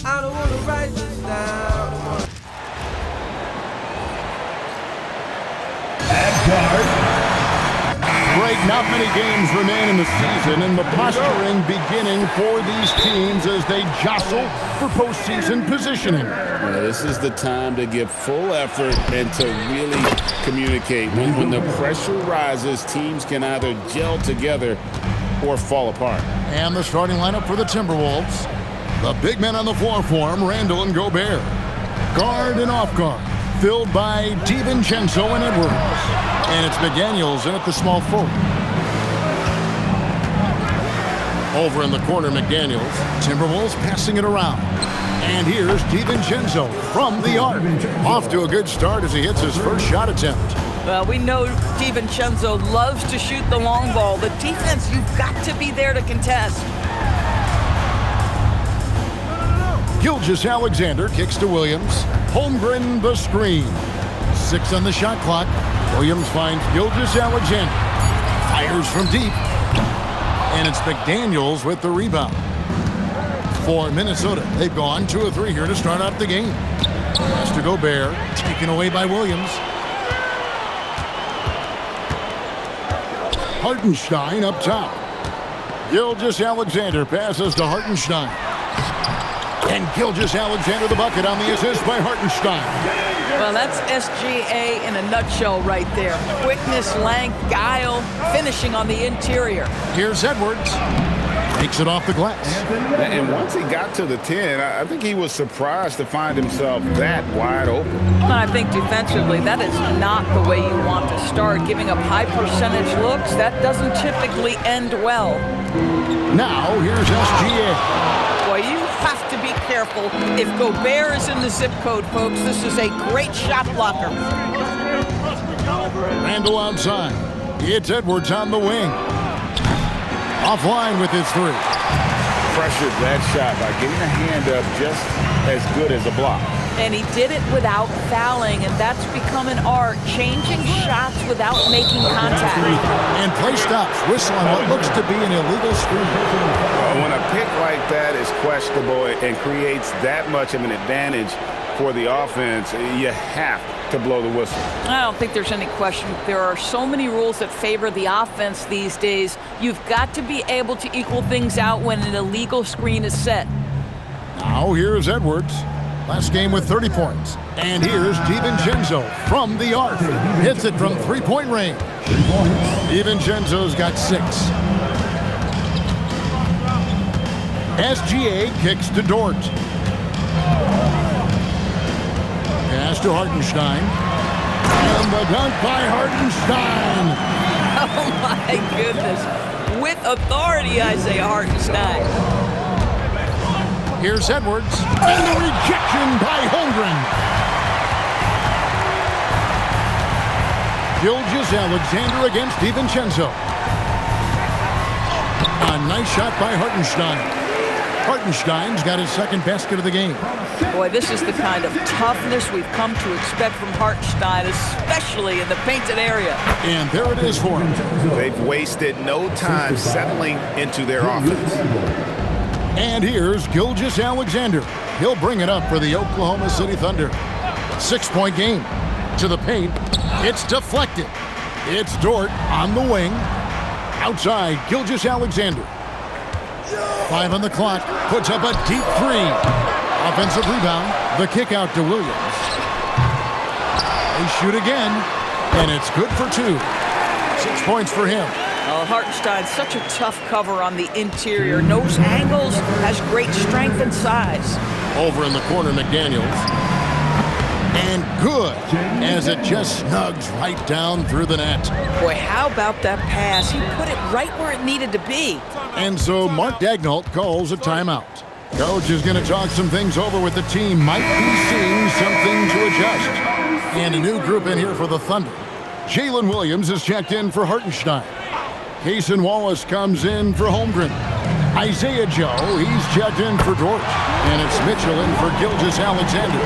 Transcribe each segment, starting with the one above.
I don't wanna write this down. At guard. Greg, not many games remain in the season, and the posturing beginning for these teams as they jostle for postseason positioning. This is the time to give full effort and to really communicate. When the pressure rises, teams can either gel together or fall apart. And the starting lineup for the Timberwolves. The big men on the floor for him, Randall and Gobert. Guard and off guard, filled by DiVincenzo and Edwards. And it's McDaniels in at the small forward. Over in the corner, McDaniels. Timberwolves passing it around. And here's DiVincenzo from the arc. Off to a good start as he hits his first shot attempt. Well, we know DiVincenzo loves to shoot the long ball. The defense, you've got to be there to contest. Gilgeous-Alexander kicks to Williams. Holmgren the screen. 6 on the shot clock. Williams finds Gilgeous-Alexander. Fires from deep. And it's McDaniels with the rebound. For Minnesota, they've gone 2 of 3 here to start out the game. Pass to Gobert, taken away by Williams. Hartenstein up top. Gilgeous-Alexander passes to Hartenstein. And Gilgeous-Alexander the bucket on the assist by Hartenstein. Well, that's SGA in a nutshell right there. Quickness, length, guile, finishing on the interior. Here's Edwards. Takes it off the glass. And once he got to the 10, I think he was surprised to find himself that wide open. I think defensively, that is not the way you want to start. Giving up high percentage looks, that doesn't typically end well. Now, here's SGA. Boy, you have to be careful. If Gobert is in the zip code, folks, this is a great shot blocker. Randall outside. It's Edwards on the wing. Offline with his 3. Pressured that shot by getting a hand up just as good as a block. And he did it without fouling, and that's become an art, changing shots without making contact. And play stops, whistle on what looks to be an illegal screen. When a pick like that is questionable and creates that much of an advantage for the offense, you have to blow the whistle. I don't think there's any question. There are so many rules that favor the offense these days. You've got to be able to equal things out when an illegal screen is set. Now here's Edwards. Last game with 30 points. And here's DiVincenzo from the arc. Hits it from 3-point range. DiVincenzo's got 6. SGA kicks to Dort. Pass to Hartenstein. And the dunk by Hartenstein. Oh my goodness. With authority, Isaiah Hartenstein. Here's Edwards, and the rejection by Holmgren. Gilgeous-Alexander against DiVincenzo. A nice shot by Hartenstein. Hartenstein's got his second basket of the game. Boy, this is the kind of toughness we've come to expect from Hartenstein, especially in the painted area. And there it is for him. They've wasted no time settling into their offense. And here's Gilgeous-Alexander. He'll bring it up for the Oklahoma City Thunder. 6-point game. To the paint. It's deflected. It's Dort on the wing. Outside, Gilgeous-Alexander. 5 on the clock. Puts up a deep 3. Offensive rebound. The kick out to Williams. They shoot again. And it's good for 2. 6 points for him. Hartenstein, such a tough cover on the interior. Knows angles, has great strength and size. Over in the corner, McDaniels. And good, as it just snugs right down through the net. Boy, how about that pass? He put it right where it needed to be. And so Mark Daigneault calls a timeout. Coach is going to talk some things over with the team. Might be seeing something to adjust. And a new group in here for the Thunder. Jalen Williams is checked in for Hartenstein. Cason Wallace comes in for Holmgren. Isaiah Joe, he's checked in for Dort. And it's Mitchell in for Gilgeous-Alexander.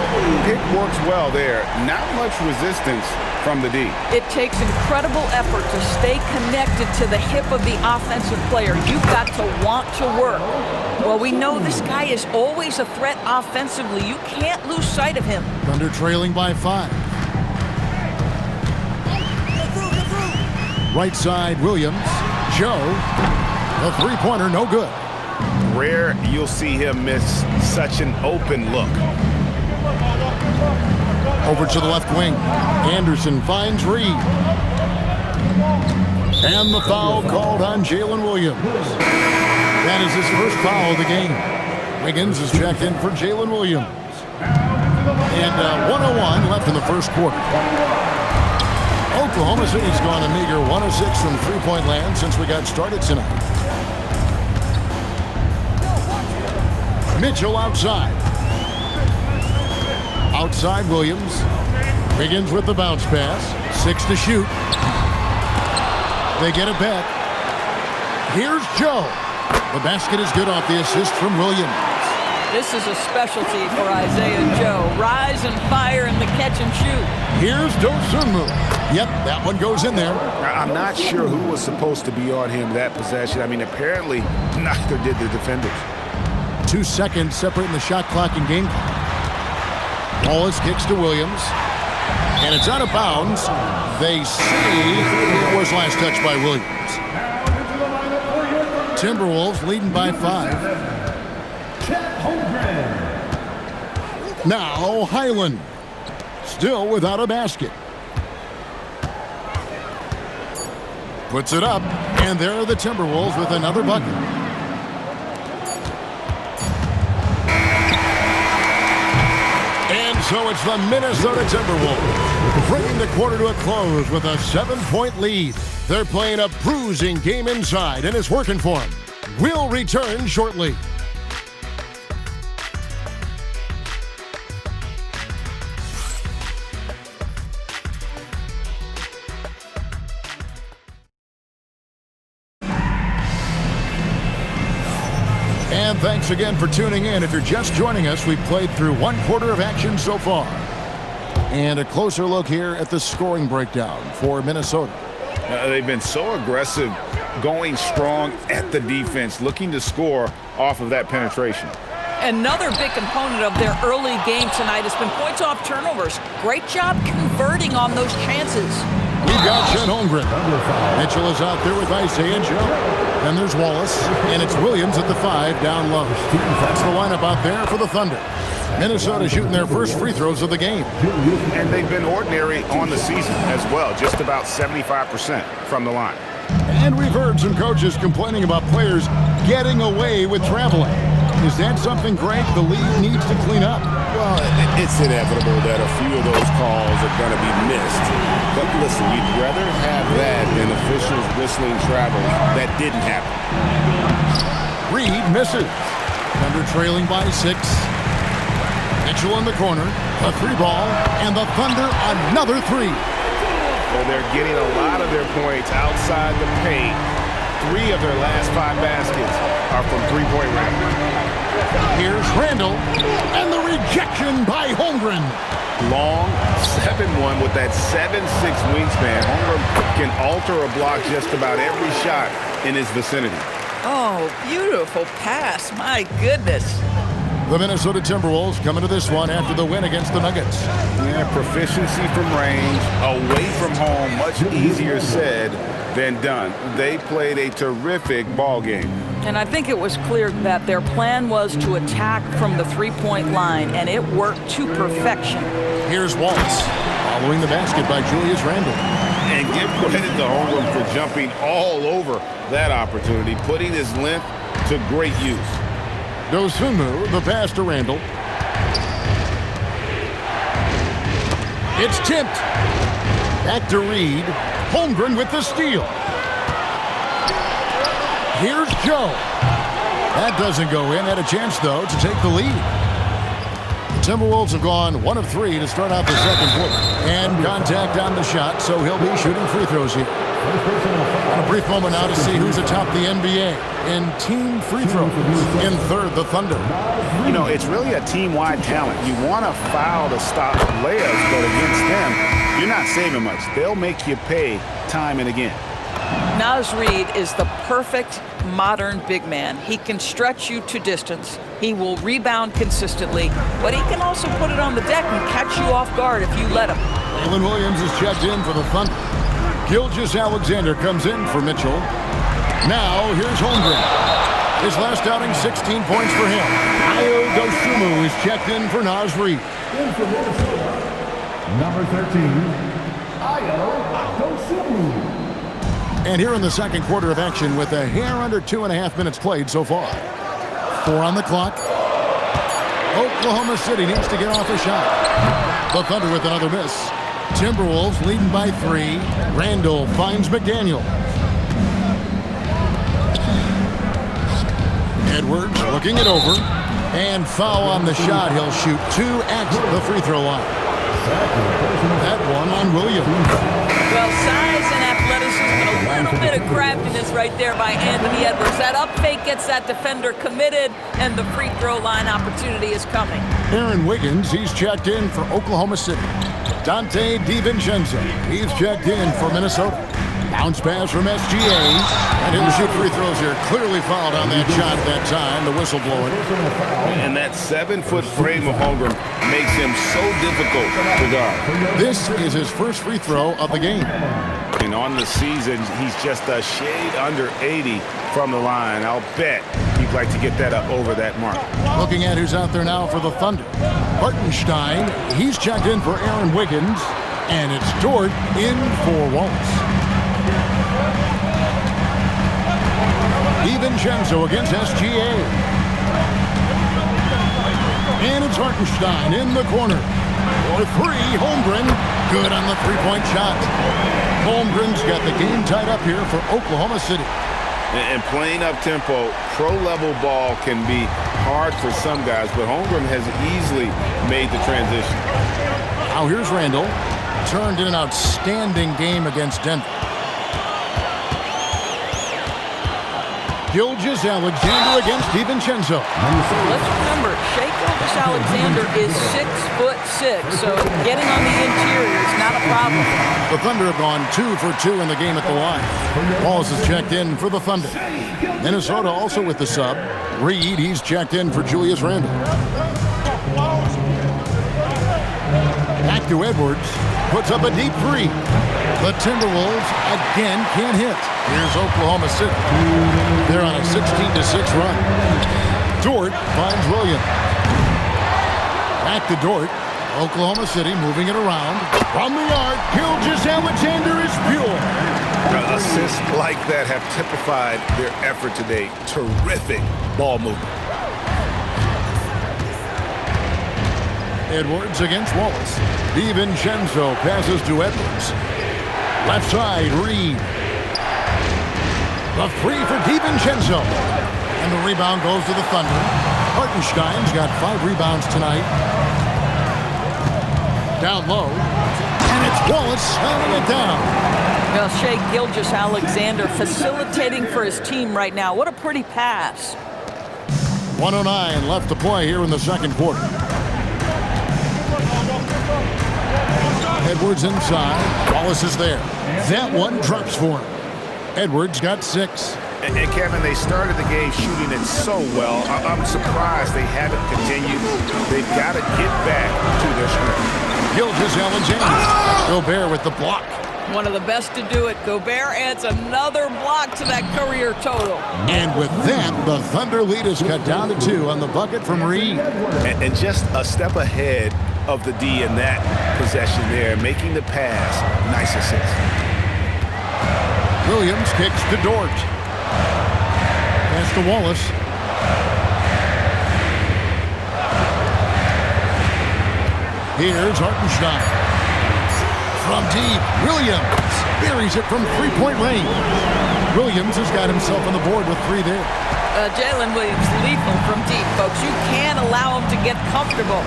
Pick works well there. Not much resistance from the D. It takes incredible effort to stay connected to the hip of the offensive player. You've got to want to work. Well, we know this guy is always a threat offensively. You can't lose sight of him. Thunder trailing by 5. Right side, Williams. Joe, the three-pointer, no good. Rare you'll see him miss such an open look. Over to the left wing. Anderson finds Reed. And the foul called on Jalen Williams. That is his first foul of the game. Wiggins is checked in for Jalen Williams. And 1:01 left in the first quarter. Oklahoma City's gone a meager 1 of 6 from three-point land since we got started tonight. Mitchell outside. Outside Williams. Wiggins with the bounce pass. 6 to shoot. They get it back. Here's Joe. The basket is good off the assist from Williams. This is a specialty for Isaiah Joe. Rise and fire in the catch and shoot. Here's Dosunmu. Yep, that one goes in there. I'm not sure who was supposed to be on him that possession. I mean, apparently neither did the defenders. 2 seconds separating the shot clock and game clock. Wallace kicks to Williams. And it's out of bounds. They say it was last touched by Williams. Timberwolves leading by 5. Now Highland. Still without a basket. Puts it up. And there are the Timberwolves with another bucket. So it's the Minnesota Timberwolves bringing the quarter to a close with a 7-point lead. They're playing a bruising game inside, and it's working for them. We'll return shortly. And thanks again for tuning in. If you're just joining us, we've played through 1 quarter of action so far. And a closer look here at the scoring breakdown for Minnesota. They've been so aggressive, going strong at the defense, looking to score off of that penetration. Another big component of their early game tonight has been points off turnovers. Great job converting on those chances. We've got Chet Holmgren. Mitchell is out there with Isaiah Joe. Then there's Wallace, and it's Williams at the 5 down low. That's the lineup out there for the Thunder. Minnesota shooting their first free throws of the game. And they've been ordinary on the season as well, just about 75% from the line. And we've heard some coaches complaining about players getting away with traveling. Is that something, Greg, the league needs to clean up? Well, it's inevitable that a few of those calls are going to be missed. But listen, you'd rather have that than officials whistling travel. That didn't happen. Reed misses. Thunder trailing by 6. Mitchell in the corner. A 3-ball. And the Thunder another 3. Well, they're getting a lot of their points outside the paint. 3 of their last 5 baskets are from three-point range. Here's Randall, and the rejection by Holmgren. Long 7-1 with that 7'6" wingspan. Holmgren can alter a block just about every shot in his vicinity. Oh, beautiful pass. My goodness. The Minnesota Timberwolves coming to this one after the win against the Nuggets. Yeah, proficiency from range, away from home, much easier said than done. They played a terrific ball game. And I think it was clear that their plan was to attack from the three-point line, and it worked to perfection. Here's Wallace, following the basket by Julius Randle. And give credit to Holmgren for jumping all over that opportunity, putting his length to great use. Dosunmu, the pass to Randle. It's tipped. Back to Reed. Holmgren with the steal. Here's Joe. That doesn't go in. Had a chance, though, to take the lead. The Timberwolves have gone 1 of 3 to start out the second quarter. And contact on the shot, so he'll be shooting free throws here. And a brief moment now to see who's atop the NBA in team free throws. In third, the Thunder. You know, it's really a team-wide talent. You want to foul to stop layups, but against them, you're not saving much. They'll make you pay time and again. Naz Reid is the perfect modern big man. He can stretch you to distance. He will rebound consistently, but he can also put it on the deck and catch you off guard if you let him. Jalen Williams is checked in for the Thunder. Gilgeous-Alexander comes in for Mitchell. Now, here's Holmgren. His last outing, 16 points for him. Ayo Dosunmu is checked in for Naz Reid. In for Minnesota, number 13, Ayo Dosunmu. And here in the second quarter of action with a hair under 2.5 minutes played so far. 4 on the clock. Oklahoma City needs to get off a shot. The Thunder with another miss. Timberwolves leading by 3. Randall finds McDaniel. Edwards looking it over. And foul on the shot. He'll shoot 2 at the free throw line. That one on Williams. Well, size and athleticism and a little bit of craftiness right there by Anthony Edwards. That up fake gets that defender committed, and the free throw line opportunity is coming. Aaron Wiggins, he's checked in for Oklahoma City. Dante DiVincenzo, he's checked in for Minnesota. Bounce pass from SGA, and he'll shoot free throws here. Clearly fouled on that shot that time, the whistle blowing. And that 7-foot frame of Holmgren makes him so difficult to guard. This is his first free throw of the game. And on the season, he's just a shade under 80 from the line. I'll bet he'd like to get that up over that mark. Looking at who's out there now for the Thunder. Hartenstein, he's checked in for Aaron Wiggins, and it's Dort in for Wallace. DiVincenzo against SGA. And it's Hartenstein in the corner. For 3, Holmgren. Good on the three-point shot. Holmgren's got the game tied up here for Oklahoma City. And playing up-tempo, pro-level ball can be hard for some guys, but Holmgren has easily made the transition. Now here's Randall. Turned in an outstanding game against Denver. Gilgeous-Alexander against DiVincenzo. Let's remember, Shai Gilgeous-Alexander is 6'6", so getting on the interior is not a problem. The Thunder have gone 2 for 2 in the game at the line. Wallace is checked in for the Thunder. Minnesota also with the sub. Reid, he's checked in for Julius Randle. Back to Edwards. Puts up a deep 3. The Timberwolves again can't hit. Here's Oklahoma City. They're on a 16-6 run. Dort finds Williams. Back to Dort. Oklahoma City moving it around. From the arc, Gilgeous-Alexander is pure. Assists like that have typified their effort today. Terrific ball movement. Edwards against Wallace. DiVincenzo passes to Edwards. Left side, Reid. The 3 for DiVincenzo. And the rebound goes to the Thunder. Hartenstein's got 5 rebounds tonight. Down low. And it's Wallace slamming it down. Well, Shai Gilgeous-Alexander facilitating for his team right now. What a pretty pass. 1:09 left to play here in the second quarter. Edwards inside. Wallace is there. That one drops for him. Edwards got 6. And Kevin, they started the game shooting it so well. I'm surprised they haven't continued. They've got to get back to their script. Gilgeous-Alexander. Gobert with the block. One of the best to do it. Gobert adds another block to that career total. And with that, the Thunder lead is cut down to 2 on the bucket from Reid. And just a step ahead of the D in that possession there, making the pass. Nice assist. Williams kicks to Dort. Pass to Wallace. Here's Hartenstein. From deep, Williams buries it from three-point range. Williams has got himself on the board with 3 there. Jalen Williams lethal from deep, folks. You can't allow him to get comfortable.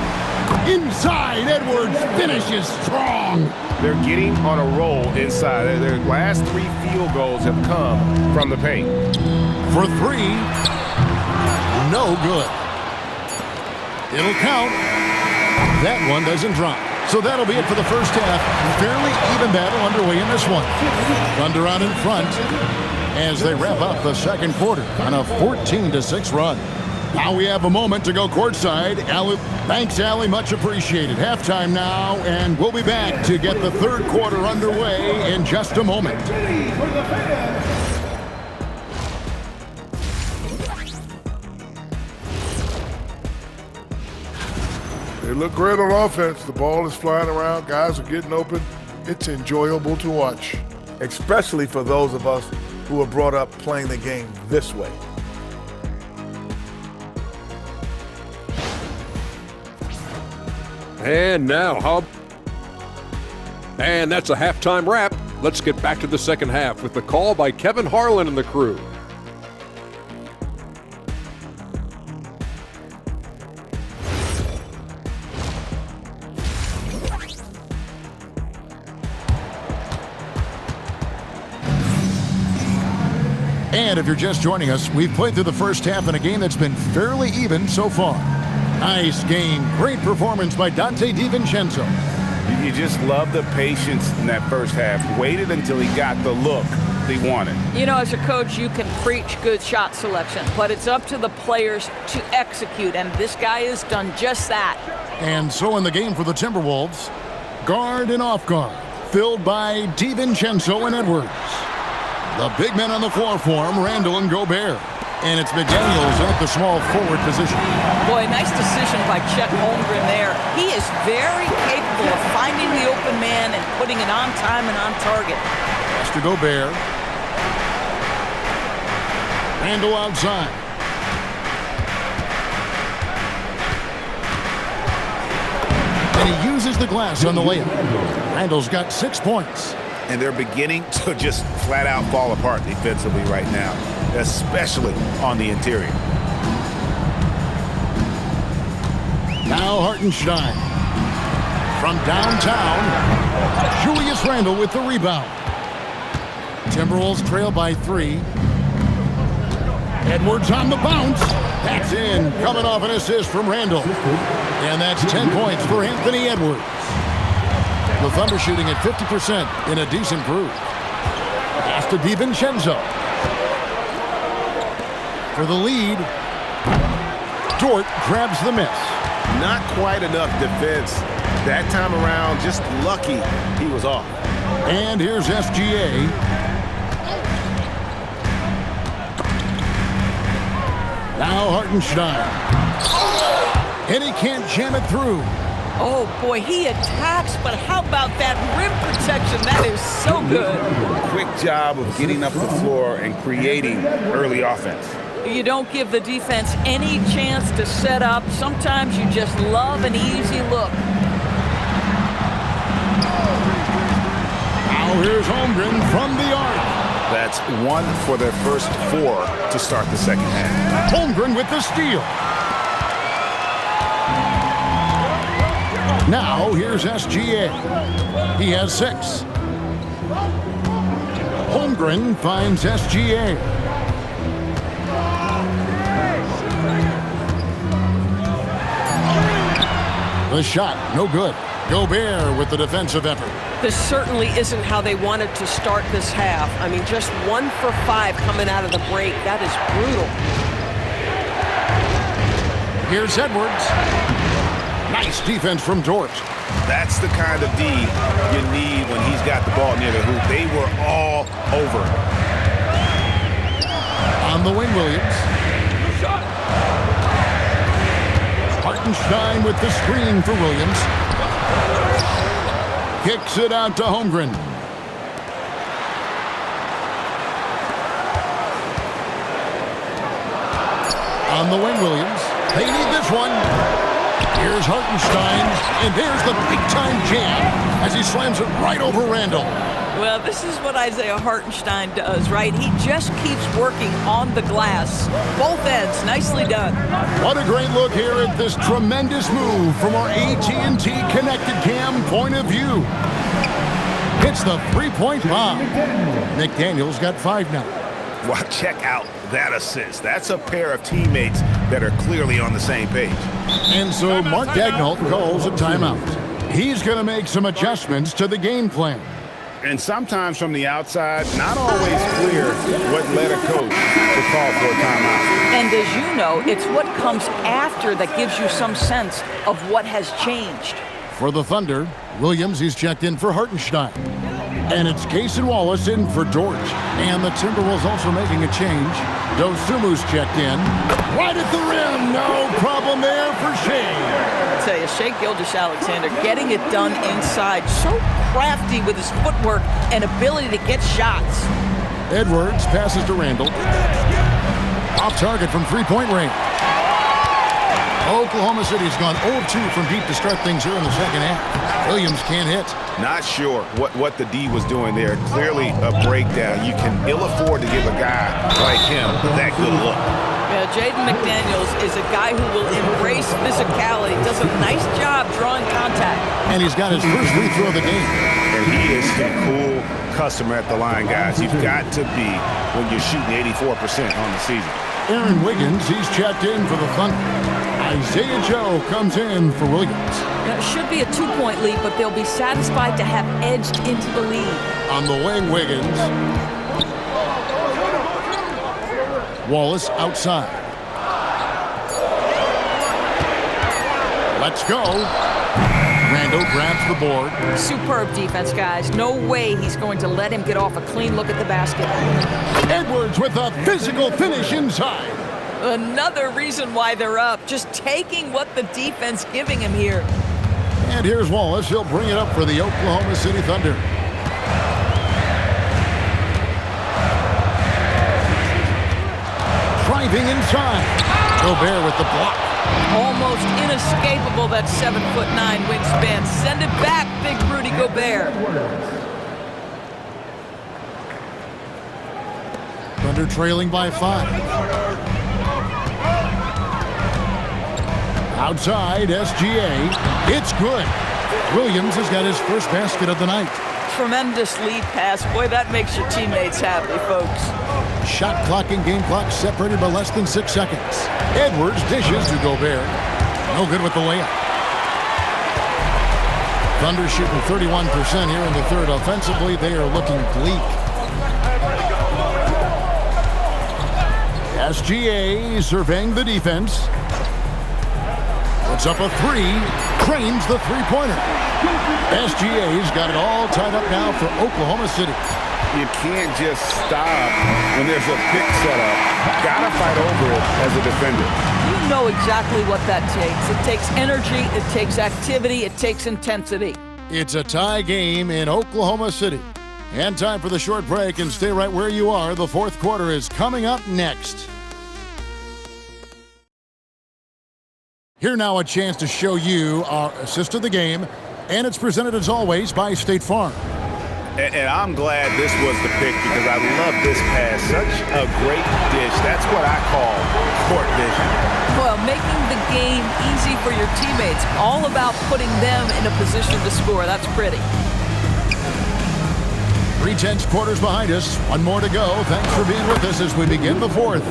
Inside, Edwards finishes strong. They're getting on a roll inside. Their last 3 field goals have come from the paint. For 3, no good. It'll count. That one doesn't drop. So that'll be it for the first half. Fairly even battle underway in this one. Thunder out in front as they wrap up the second quarter on a 14-6 run. Now we have a moment to go courtside. Thanks, Allie. Much appreciated. Halftime now, and we'll be back to get the third quarter underway in just a moment. They look great on offense. The ball is flying around. Guys are getting open. It's enjoyable to watch. Especially for those of us who were brought up playing the game this way. And now, and that's a halftime wrap. Let's get back to the second half with the call by Kevin Harlan and the crew. And if you're just joining us, we've played through the first half in a game that's been fairly even so far. Nice game. Great performance by Dante DiVincenzo. You just love the patience in that first half. Waited until he got the look they wanted. You know, as a coach, you can preach good shot selection, but it's up to the players to execute, and this guy has done just that. And so in the game for the Timberwolves, guard and off guard, filled by DiVincenzo and Edwards. The big men on the floor for him, Randall and Gobert. And it's McDaniels at the small forward position. Boy, nice decision by Chet Holmgren there. He is very capable of finding the open man and putting it on time and on target. Pass to Gobert. Randall outside. And he uses the glass on the layup. Randall's got 6 points. And they're beginning to just flat out fall apart defensively right now, especially on the interior. Now Hartenstein. From downtown, Julius Randle with the rebound. Timberwolves trail by 3. Edwards on the bounce. That's in, coming off an assist from Randle. And that's 10 points for Anthony Edwards. The Thunder shooting at 50% in a decent groove. Pass to DiVincenzo. For the lead, Dort grabs the miss. Not quite enough defense that time around. Just lucky he was off. And here's SGA. Now Hartenstein. And he can't jam it through. Oh, boy, he attacks, but how about that rim protection? That is so good. Quick job of getting up the floor and creating early offense. You don't give the defense any chance to set up. Sometimes you just love an easy look. Now here's Holmgren from the arc. That's 1 for their first 4 to start the second half. Holmgren with the steal. Now here's SGA. He has 6. Holmgren finds SGA. The shot, no good. Gobert with the defensive effort. This certainly isn't how they wanted to start this half. I mean, just 1 for 5 coming out of the break. That is brutal. Here's Edwards. Nice defense from Dort. That's the kind of D you need when he's got the ball near the hoop. They were all over. On the wing, Williams. Hartenstein with the screen for Williams. Kicks it out to Holmgren. On the wing, Williams. They need this one. Here's Hartenstein, and there's the big-time jam. as he slams it right over Randall. Well, this is what Isaiah Hartenstein does, right? He just keeps working on the glass. Both ends, nicely done. What a great look here at this tremendous move from our AT&T Connected Cam point of view. Hits the three-point bomb. McDaniels got 5 now. Well, check out that assist. That's a pair of teammates that are clearly on the same page. And so Mark Daigneault calls a timeout. He's going to make some adjustments to the game plan. And sometimes from the outside, not always clear what led a coach to call for a timeout. And as you know, it's what comes after that gives you some sense of what has changed. For the Thunder, Williams, he's checked in for Hartenstein. And it's Cason Wallace in for Dort. And the Timberwolves also making a change. Dosumu's checked in. Right at the rim. No problem there for Shai. I tell you, Shai Gilgeous-Alexander getting it done inside. So crafty with his footwork and ability to get shots. Edwards passes to Randall. Off target from three-point range. Oklahoma City's gone 0-2 from deep to start things here in the second half. Williams can't hit. Not sure what the D was doing there. Clearly a breakdown. You can ill afford to give a guy like him that good look. Yeah, Jaden McDaniels is a guy who will embrace physicality. Does a nice job drawing contact. And he's got his first free throw of the game. And he is a cool customer at the line, guys. You've got to be when you're shooting 84% on the season. Aaron Wiggins, he's checked in for the Thunder. Isaiah Joe comes in for Williams. It should be a 2-point lead, but they'll be satisfied to have edged into the lead. On the wing, Wiggins. Wallace outside. Let's go. Randall grabs the board. Superb defense, guys. No way he's going to let him get off a clean look at the basket. Edwards with a physical finish inside. Another reason why they're up. Just taking what the defense giving him here. And here's Wallace. He'll bring it up for the Oklahoma City Thunder. Driving inside. Gobert with the block. Almost inescapable, that 7'9" wingspan. Send it back, big Rudy Gobert. Thunder trailing by 5. Outside, SGA. It's good. Williams has got his first basket of the night. Tremendous lead pass. Boy, that makes your teammates happy, folks. Shot clock and game clock separated by less than 6 seconds. Edwards dishes to Gobert. No good with the layup. Thunder shooting 31% here in the third. Offensively, they are looking bleak. SGA surveying the defense. Puts up a 3. Cranes the three-pointer. SGA's got it all tied up now for Oklahoma City. You can't just stop when there's a pick set up. Gotta fight over it as a defender. You know exactly what that takes. It takes energy, it takes activity, it takes intensity. It's a tie game in Oklahoma City. And time for the short break, and stay right where you are. The fourth quarter is coming up next. Here now a chance to show you our assist of the game, and it's presented as always by State Farm. And I'm glad this was the pick because I love this pass. Such a great dish. That's what I call court vision. Well, making the game easy for your teammates. All about putting them in a position to score. That's pretty. 3/10 quarters behind us. One more to go. Thanks for being with us as we begin the fourth.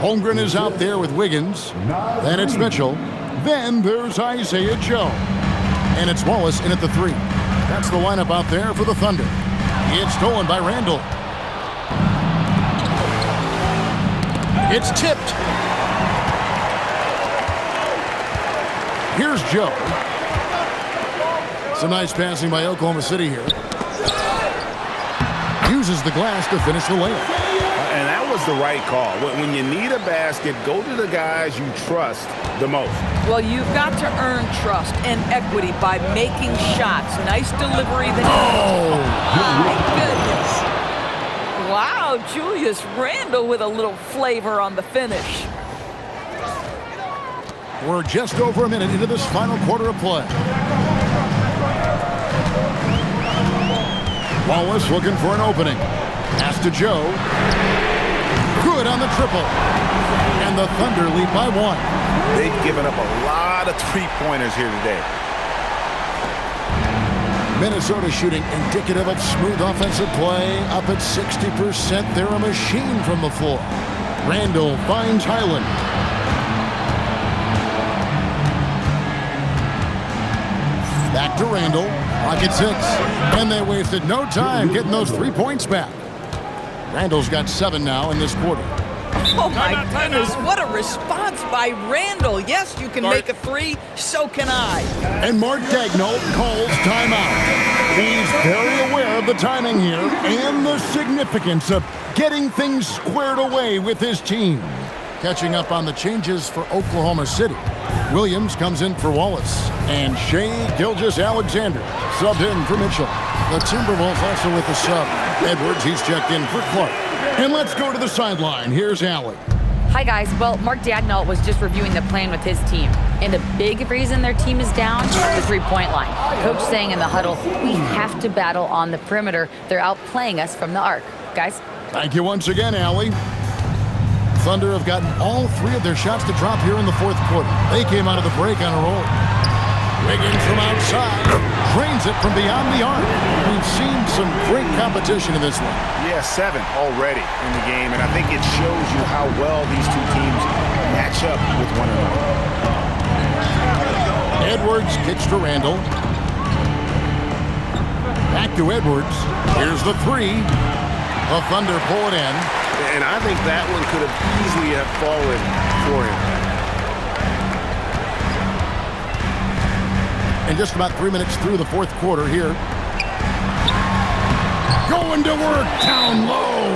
Holmgren is out there with Wiggins. Then it's Mitchell. Then there's Isaiah Joe. And it's Wallace in at the 3. That's the lineup out there for the Thunder. It's stolen by Randall. It's tipped. Here's Joe. Some nice passing by Oklahoma City here. Uses the glass to finish the layup. And that was the right call. When you need a basket, go to the guys you trust the most. Well, you've got to earn trust and equity by making shots. Nice delivery there. Oh, my goodness. Wow, Julius Randle with a little flavor on the finish. We're just over a minute into this final quarter of play. Wallace looking for an opening. Pass to Joe. Good on the triple. And the Thunder lead by 1. They've given up a lot of three-pointers here today. Minnesota shooting indicative of smooth offensive play. Up at 60%. They're a machine from the floor. Randall finds Highland. Back to Randall. Rockets hits. And they wasted no time getting those 3 points back. Randall's got 7 now in this quarter. Oh, my goodness. What a response by Randall. Yes, you can make a 3. So can I. And Mark Daigneault calls timeout. He's very aware of the timing here and the significance of getting things squared away with his team. Catching up on the changes for Oklahoma City. Williams comes in for Wallace. And Shai Gilgeous-Alexander subbed in for Mitchell. The Timberwolves also with the sub. Edwards, he's checked in for Clark. And let's go to the sideline. Here's Allie. Hi, guys. Well, Mark Daigneault was just reviewing the plan with his team. And a big reason their team is down, the three-point line. Coach saying in the huddle, we have to battle on the perimeter. They're outplaying us from the arc. Guys? Thank you once again, Allie. Thunder have gotten all 3 of their shots to drop here in the 4th quarter. They came out of the break on a roll. Wiggins from outside, drains it from beyond the arc. We've seen some great competition in this one. Yeah, 7 already in the game, and I think it shows you how well these two teams match up with one another. Edwards kicks to Randall. Back to Edwards. Here's the 3. The Thunder pull it in. And I think that one could have easily have fallen for him. And just about 3 minutes through the 4th quarter here. Going to work down low.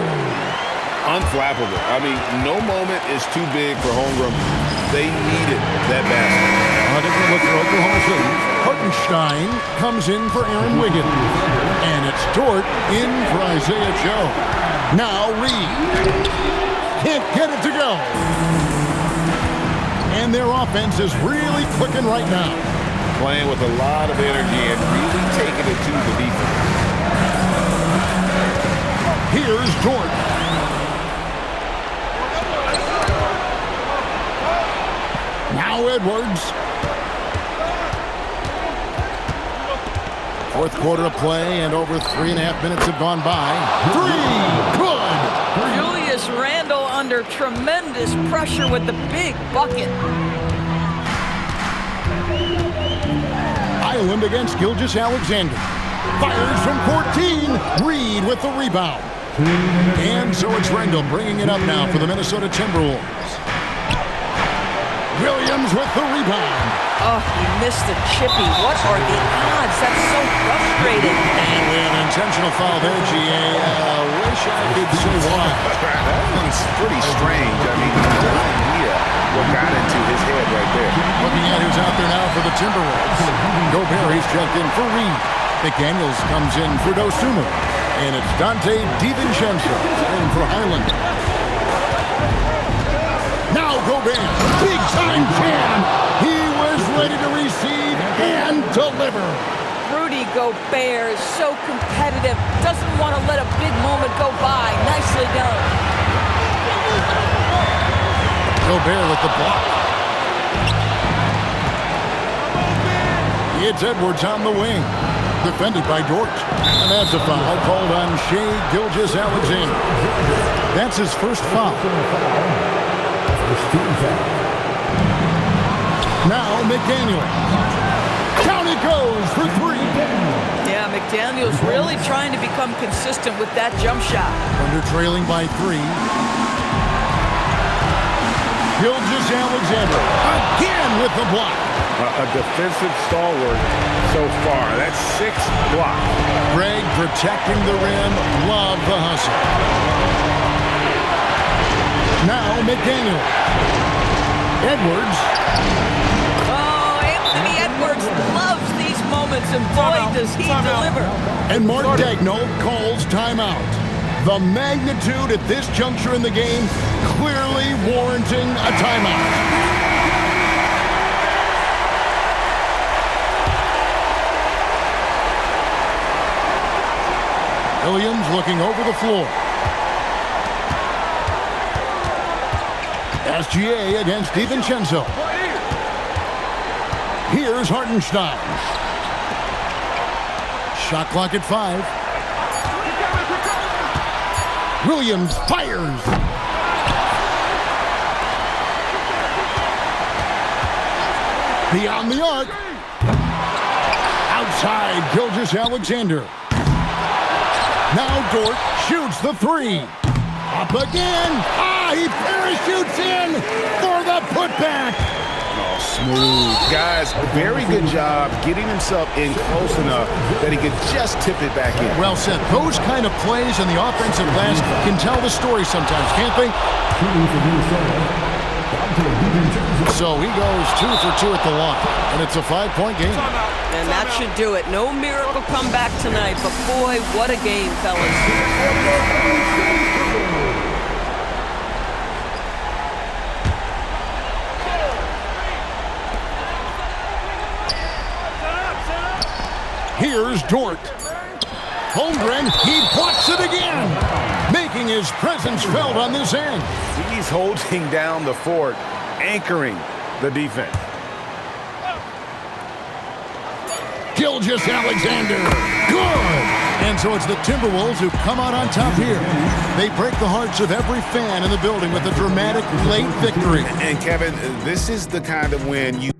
Unflappable. I mean, no moment is too big for Holmgren. They needed that basket. A different look for Oklahoma City. Hartenstein comes in for Aaron Wiggins. And it's Dort in for Isaiah Joe. Now Reed. Can't get it to go. And their offense is really clicking right now. Playing with a lot of energy and really taking it to the defense. Here's Dort. Now Edwards. 4th quarter of play, and over 3.5 minutes have gone by. 3, good! Julius Randle under tremendous pressure with the big bucket. Island against Gilgeous-Alexander. Fires from 14. Reed with the rebound. And so it's Randle bringing it up now for the Minnesota Timberwolves. Williams with the rebound. Oh, he missed the chippy. What are the odds? That's so frustrating. And with an intentional foul there, GA. Wish I could say why. That one's pretty strange. I mean, no idea what got into his head right there. Looking at who's out there now for the Timberwolves. Gobert, he's checked in for Reed. McDaniels comes in for Dosunmu. And it's Dante DiVincenzo in for Highland. Now Gobert, big time jam. He was ready to receive and deliver. Rudy Gobert is so competitive. Doesn't want to let a big moment go by. Nicely done. Gobert with the block. It's Edwards on the wing. Defended by Dort. And that's a foul called on Shai Gilgeous-Alexander. That's his first foul. Now McDaniels. Down he goes for 3. Yeah, McDaniels really trying to become consistent with that jump shot. Thunder trailing by 3. Gilgeous-Alexander again with the block. A defensive stalwart so far. That's 6 blocks. Greg protecting the rim. Love the hustle. Now McDaniel. Edwards. Oh, Anthony Edwards loves these moments, and boy, does he deliver. And Mark Daigneault calls timeout. The magnitude at this juncture in the game clearly warranting a timeout. looking over the floor. SGA against DiVincenzo. Here's Hartenstein. Shot clock at 5. Williams fires. Beyond the arc. Outside, Gilgeous-Alexander. Now Dort shoots the 3. Up again. He parachutes in for the putback. Oh, smooth. Guys, very good job getting himself in close enough that he could just tip it back in. Well said. Those kind of plays in the offensive glass can tell the story sometimes, can't they? So he goes 2 for 2 at the line, and it's a 5-point game. And that should do it. No miracle comeback tonight, but boy, what a game, fellas. Here's Dort. Holmgren, he blocks it again, making his presence felt on this end. He's holding down the fort, anchoring the defense. Gilgeous-Alexander, good! And so it's the Timberwolves who come out on top here. They break the hearts of every fan in the building with a dramatic late victory. And Kevin, this is the kind of win you